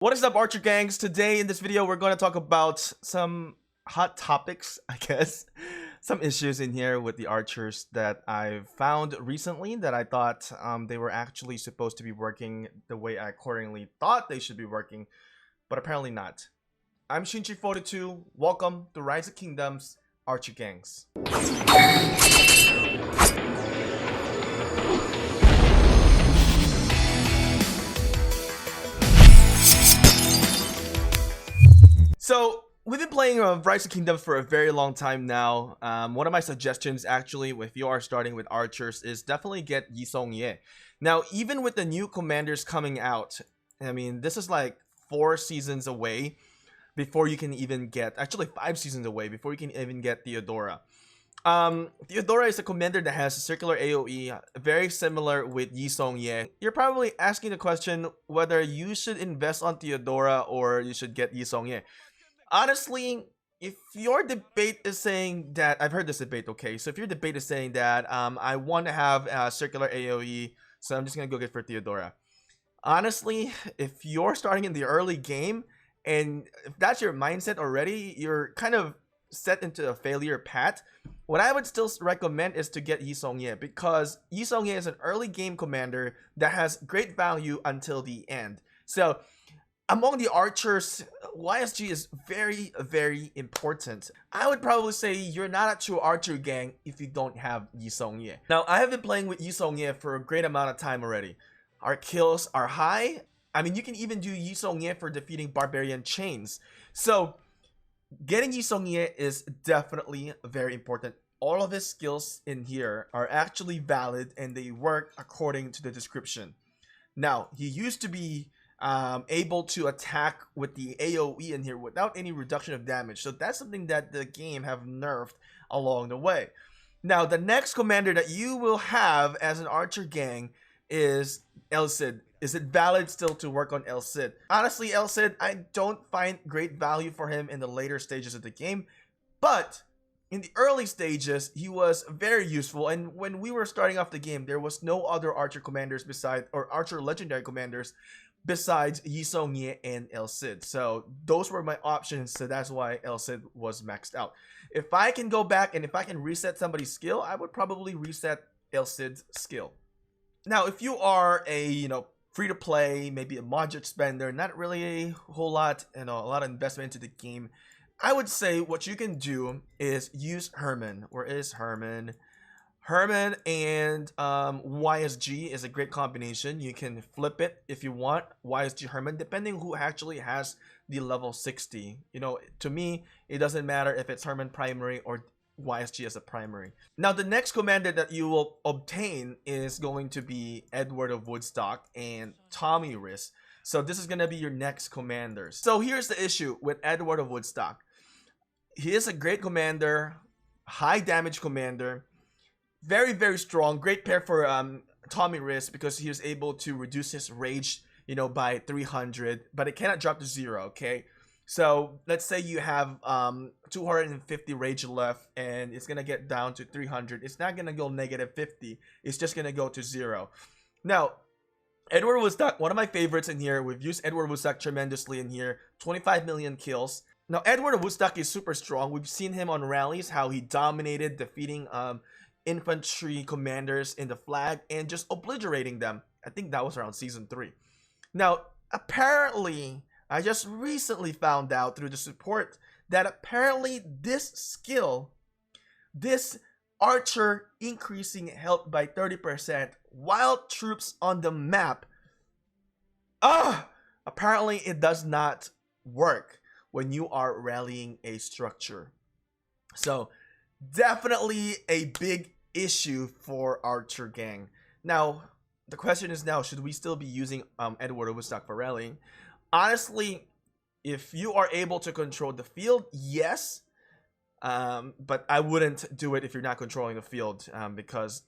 What is up, Archer Gangs? Today in this video, we're going to talk about some hot topics, I guess. Some issues in here with the archers that I've found recently that I thought they were actually supposed to be working the way I accordingly thought they should be working, but apparently not. I'm Shinchi42. Welcome to Rise of Kingdoms, Archer Gangs. So, we've been playing Rise of Kingdoms for a very long time now. One of my suggestions, actually, if you are starting with archers, is definitely get Yi Song-ye. Now, even with the new commanders coming out, I mean, this is like 4 seasons away before you can even get, actually 5 seasons away before you can even get Theodora. Theodora is a commander that has a circular AoE, very similar with Yi Song-ye. You're probably asking the question whether you should invest on Theodora or you should get Yi Song-ye. Honestly, if your debate is saying that, I've heard this debate, okay, so if your debate is saying that I want to have a circular AoE, so I'm just gonna go get for Theodora. Honestly, if you're starting in the early game and if that's your mindset already, you're kind of set into a failure path. What I would still recommend is to get Yi Song-ye, because Yi Song-ye is an early game commander that has great value until the end. So among the archers, YSG is very, very important. I would probably say you're not a true archer gang if you don't have Yi Song-ye. Now, I have been playing with Yi Song-ye for a great amount of time already. Our kills are high. I mean, you can even do Yi Song-ye for defeating barbarian chains. So, getting Yi Song-ye is definitely very important. All of his skills in here are actually valid and they work according to the description. Now, he used to be able to attack with the AoE in here without any reduction of damage, so that's something that the game have nerfed along the way. Now, the next commander that you will have as an archer gang is El Cid. Is it valid still to work on El Cid? Honestly, El Cid, I don't find great value for him in the later stages of the game, but in the early stages, he was very useful, and when we were starting off the game, there was no other archer commanders besides, or archer legendary commanders besides Yi Song-ye and El Cid. So those were my options, so that's why El Cid was maxed out. If I can go back and if I can reset somebody's skill, I would probably reset El Cid's skill. Now, if you are a, free to play, maybe a budget spender, not really a whole lot, a lot of investment into the game, I would say what you can do is use Herman. Where is Herman? Herman and YSG is a great combination. You can flip it if you want, YSG Herman, depending who actually has the level 60. To me, it doesn't matter if it's Herman primary or YSG as a primary. Now, the next commander that you will obtain is going to be Edward of Woodstock and Tommy Riss. So this is going to be your next commanders. So here's the issue with Edward of Woodstock. He is a great commander, high damage commander, very, very strong, great pair for Tommy Riss because he was able to reduce his rage, by 300, but it cannot drop to 0, okay? So let's say you have 250 rage left and it's gonna get down to 300. It's not gonna go negative 50. It's just gonna go to 0. Now, Edward Woodstock, one of my favorites in here. We've used Edward Woodstock tremendously in here. 25 million kills. Now, Edward Woodstock is super strong. We've seen him on rallies, how he dominated, defeating infantry commanders in the flag and just obliterating them. I think that was around season 3. Now, apparently, I just recently found out through the support that apparently this skill, this archer increasing health by 30% while troops on the map, apparently it does not work when you are rallying a structure. So definitely a big issue for archer gang. Now, the question is now, should we still be using Edward of Woodstock for rallying? Honestly, if you are able to control the field, yes. But I wouldn't do it if you're not controlling the field, because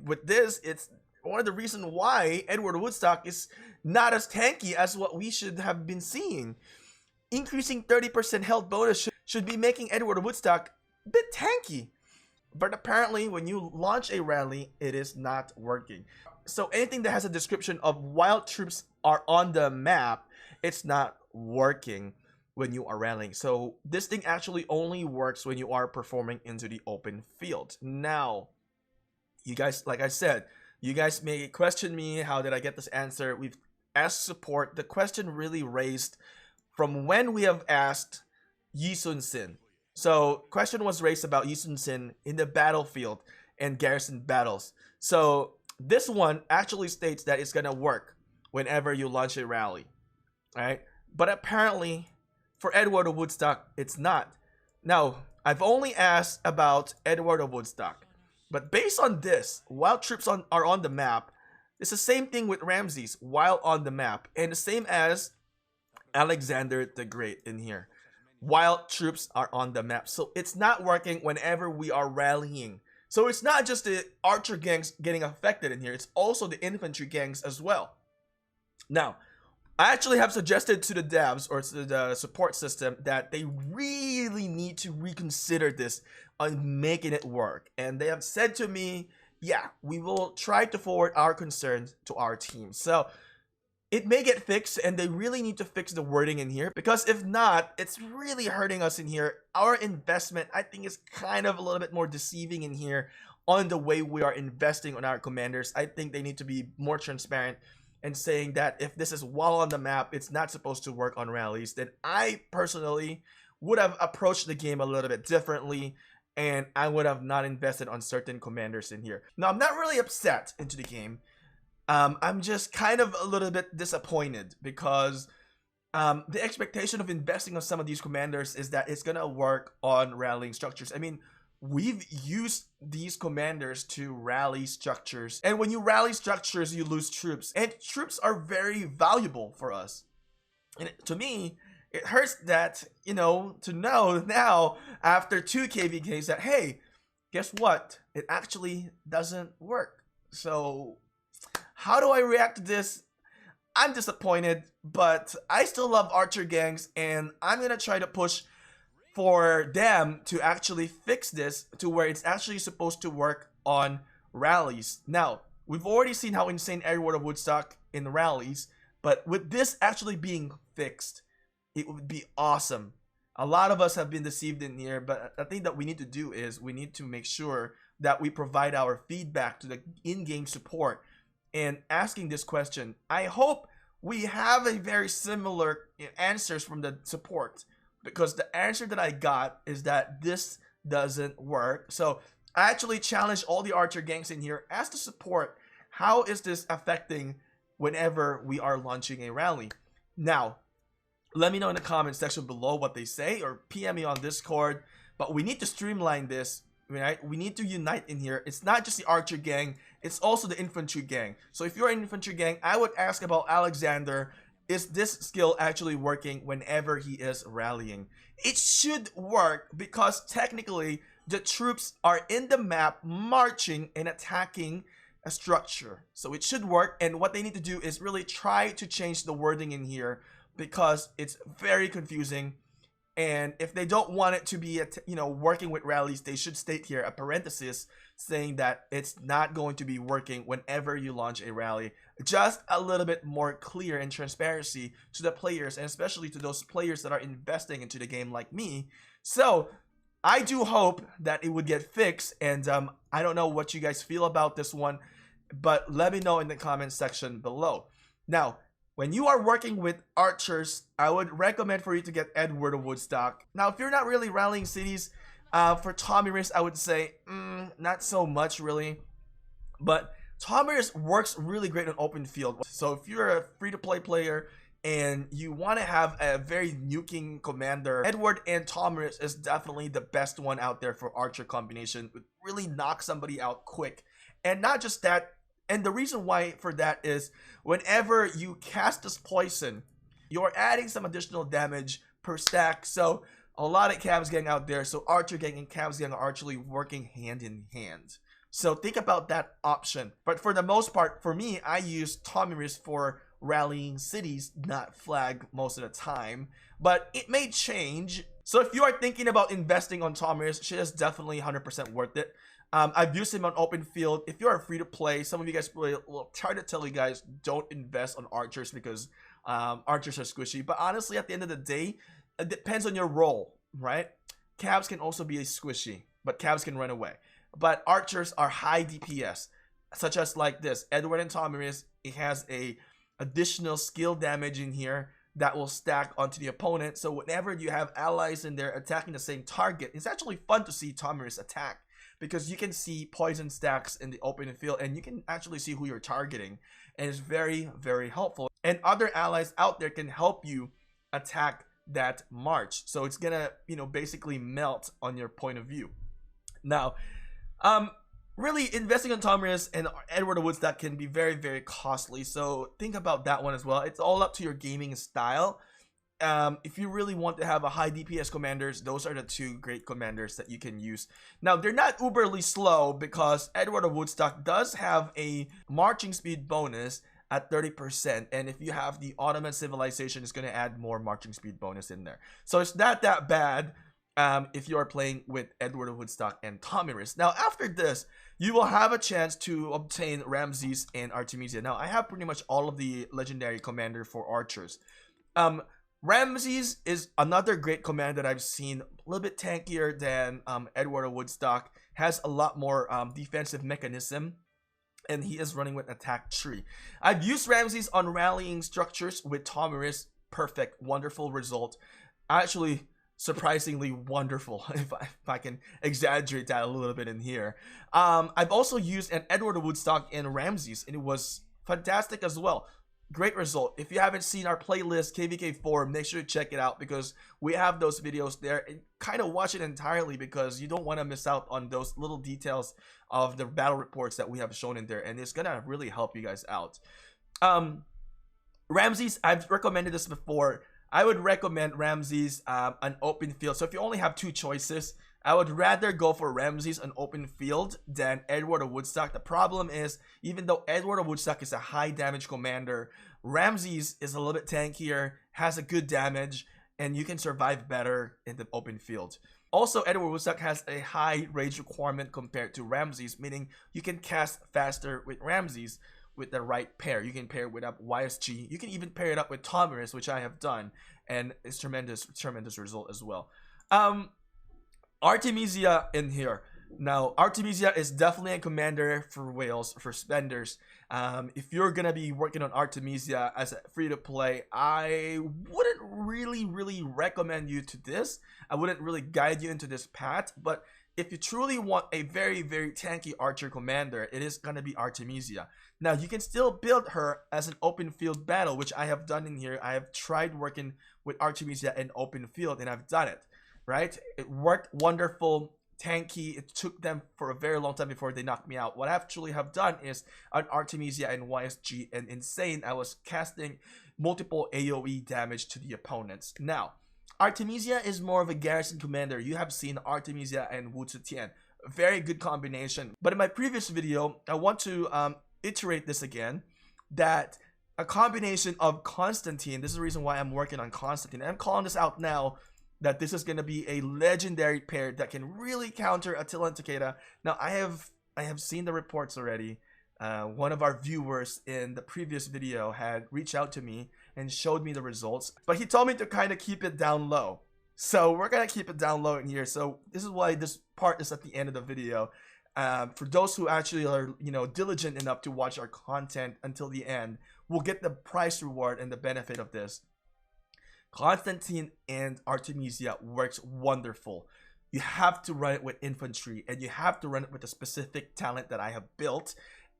with this, it's one of the reasons why Edward of Woodstock is not as tanky as what we should have been seeing. Increasing 30% health bonus should be making Edward of Woodstock a bit tanky. But apparently, when you launch a rally, it is not working. So anything that has a description of while troops are on the map it's not working when you are rallying. So this thing actually only works when you are performing into the open field. Now, you guys, like I said, you guys may question me, how did I get this answer? We've asked support. The question really raised from when we have asked Yi Sun Sin. So question was raised about Yi Sun Sin in the battlefield and garrison battles. So this one actually states that it's gonna work whenever you launch a rally, right? But apparently for Edward of Woodstock, it's not. Now, I've only asked about Edward of Woodstock, but based on this, while troops are on the map, it's the same thing with Ramses while on the map, and the same as Alexander the Great in here, while troops are on the map. So it's not working whenever we are rallying. So it's not just the archer gangs getting affected in here, it's also the infantry gangs as well. Now, I actually have suggested to the devs or to the support system that they really need to reconsider this on making it work. And they have said to me, yeah, we will try to forward our concerns to our team. So it may get fixed, and they really need to fix the wording in here, because if not, it's really hurting us in here. Our investment, I think, is kind of a little bit more deceiving in here on the way we are investing on our commanders. I think they need to be more transparent and saying that if this is while on the map, it's not supposed to work on rallies. Then I personally would have approached the game a little bit differently, and I would have not invested on certain commanders in here. Now, I'm not really upset into the game. I'm just kind of a little bit disappointed because the expectation of investing on some of these commanders is that it's gonna work on rallying structures. I mean, we've used these commanders to rally structures, and when you rally structures, you lose troops, and troops are very valuable for us. And to me, it hurts that, you know, to know now after 2 KVKs that, hey, guess what? It actually doesn't work. So how do I react to this? I'm disappointed, but I still love archer gangs, and I'm gonna try to push for them to actually fix this to where it's actually supposed to work on rallies. Now, we've already seen how insane Edward of Woodstock in rallies, but with this actually being fixed, it would be awesome. A lot of us have been deceived in here, but the thing that we need to do is we need to make sure that we provide our feedback to the in-game support and asking this question. I hope we have a very similar answers from the support, because the answer that I got is that this doesn't work. So I actually challenged all the archer gangs in here, ask the support, how is this affecting whenever we are launching a rally? Now, let me know in the comment section below what they say, or PM me on Discord. But we need to streamline this, right? We need to unite in here. It's not just the archer gang, it's also the infantry gang. So if you're an infantry gang, I would ask about Alexander. Is this skill actually working whenever he is rallying? It should work, because technically the troops are in the map marching and attacking a structure. So it should work, and what they need to do is really try to change the wording in here, because it's very confusing. And if they don't want it to be, you know, working with rallies, they should state here a parenthesis saying that it's not going to be working whenever you launch a rally. Just a little bit more clear and transparency to the players, and especially to those players that are investing into the game like me. So I do hope that it would get fixed, and I don't know what you guys feel about this one, but let me know in the comment section below. Now, when you are working with archers, I would recommend for you to get Edward of Woodstock. Now, if you're not really rallying cities, for Tomiris, I would say, not so much really. But Tomiris works really great on open field. So if you're a free-to-play player and you want to have a very nuking commander, Edward and Tomiris is definitely the best one out there for archer combination. It really knock somebody out quick. And not just that, and the reason why for that is whenever you cast this poison, you're adding some additional damage per stack. So a lot of Cavs gang out there, so archer gang and Cavs gang are actually working hand in hand. So think about that option. But for the most part, for me, I use Tomiris for rallying cities, not flag most of the time. But it may change. So if you are thinking about investing on Tomiris, she is definitely 100% worth it. I've used him on open field. If you are free to play, some of you guys will try to tell you guys don't invest on archers, because archers are squishy. But honestly, at the end of the day, it depends on your role, right? Cabs can also be squishy, but cabs can run away. But archers are high DPS, such as like this. Edward and Tomiris, it has a additional skill damage in here that will stack onto the opponent. So whenever you have allies in there attacking the same target, it's actually fun to see Tomiris attack, because you can see poison stacks in the open field and you can actually see who you're targeting, and it's very, very helpful. And other allies out there can help you attack that march, so it's gonna, you know, basically melt on your point of view. Now, really investing on Tomiris and Edward of Woodstock can be very, very costly, so think about that one as well. It's all up to your gaming style. If you really want to have a high DPS commanders, those are the two great commanders that you can use. Now, they're not uberly slow, because Edward of Woodstock does have a marching speed bonus at 30%, and if you have the Ottoman civilization, it's going to add more marching speed bonus in there. So it's not that bad if you are playing with Edward of Woodstock and Tomiris. Now, after this, you will have a chance to obtain Ramses and Artemisia. Now, I have pretty much all of the legendary commander for archers. Ramses is another great command that I've seen, a little bit tankier than Edward of Woodstock, has a lot more defensive mechanism, and he is running with attack tree. I've used Ramses on rallying structures with Tomiris. Perfect, wonderful result. Actually, surprisingly wonderful, if I can exaggerate that a little bit in here. I've also used an Edward of Woodstock in Ramses, and it was fantastic as well. Great result. If you haven't seen our playlist, KVK4, make sure to check it out, because we have those videos there, and kind of watch it entirely, because you don't want to miss out on those little details of the battle reports that we have shown in there, and it's gonna really help you guys out. Ramses, I've recommended this before. I would recommend Ramses an open field. So if you only have two choices, I would rather go for Ramses on open field than Edward of Woodstock. The problem is, even though Edward of Woodstock is a high damage commander, Ramses is a little bit tankier, has a good damage, and you can survive better in the open field. Also, Edward Woodstock has a high rage requirement compared to Ramses, meaning you can cast faster with Ramses with the right pair. You can pair it with up YSG. You can even pair it up with Tomiris, which I have done, and it's tremendous result as well. Artemisia in here. Now, Artemisia is definitely a commander for whales, for spenders. If you're gonna be working on Artemisia as a free-to-play, I wouldn't really recommend you to this. I wouldn't really guide you into this path, but if you truly want a very, very tanky archer commander, it is gonna be Artemisia. Now, you can still build her as an open field battle, which I have done in here. I have tried working with Artemisia in open field, and I've done it, right? It worked wonderful, tanky. It took them for a very long time before they knocked me out. What I actually have done is on Artemisia and YSG and Insane, I was casting multiple AoE damage to the opponents. Now, Artemisia is more of a garrison commander. You have seen Artemisia and Wu Zetian. Very good combination. But in my previous video, I want to iterate this again, that a combination of Constantine, this is the reason why I'm working on Constantine. I'm calling this out now, that this is going to be a legendary pair that can really counter Attila and Takeda. Now, I have seen the reports already. One of our viewers in the previous video had reached out to me and showed me the results, but he told me to kind of keep it down low. So we're going to keep it down low in here. So this is why this part is at the end of the video. For those who actually are, you know, diligent enough to watch our content until the end, will get the price reward and the benefit of this. Constantine and Artemisia works wonderful. You have to run it with infantry, and you have to run it with a specific talent that I have built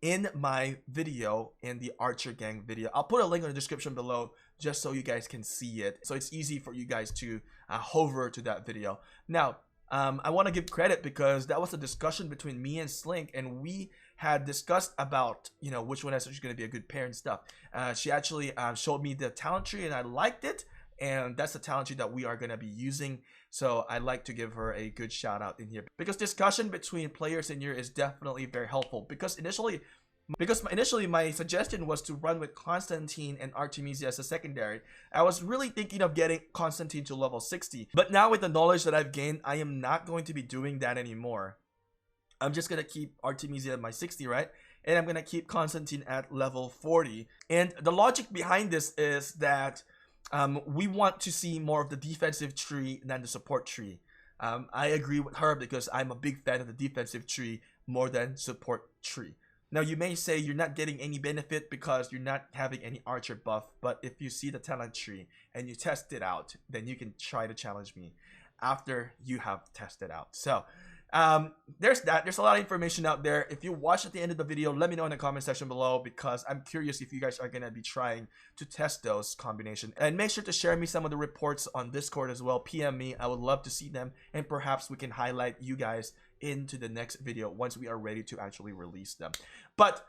in my video, in the Archer Gang video. I'll put a link in the description below just so you guys can see it, so it's easy for you guys to hover to that video. Now, I want to give credit, because that was a discussion between me and Slink, and we had discussed about, you know, which one is going to be a good pair and stuff. She actually showed me the talent tree, and I liked it. And that's the talent tree that we are going to be using. So I'd like to give her a good shout out in here, because discussion between players in here is definitely very helpful. Because initially my suggestion was to run with Constantine and Artemisia as a secondary. I was really thinking of getting Constantine to level 60. But now with the knowledge that I've gained, I am not going to be doing that anymore. I'm just going to keep Artemisia at my 60, right? and I'm gonna keep Constantine at level 40. And the logic behind this is that we want to see more of the defensive tree than the support tree. I agree with her because I'm a big fan of the defensive tree more than support tree. Now you may say you're not getting any benefit because you're not having any archer buff, but if you see the talent tree and you test it out, then you can try to challenge me after you have tested out. So there's that. There's a lot of information out there. If you watch at the end of the video, let me know in the comment section below, because I'm curious if you guys are going to be trying to test those combinations. And make sure to share me some of the reports on Discord as well. PM me. I would love to see them, and perhaps we can highlight you guys into the next video once we are ready to actually release them. But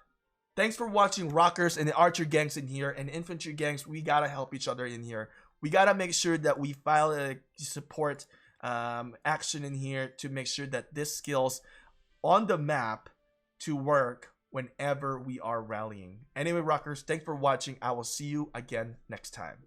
thanks for watching, rockers and the archer gangs in here and infantry gangs. We gotta help each other in here. We gotta make sure that we file a support action in here to make sure that this skills on the map to work whenever we are rallying. Anyway, rockers, thanks for watching. I will see you again next time.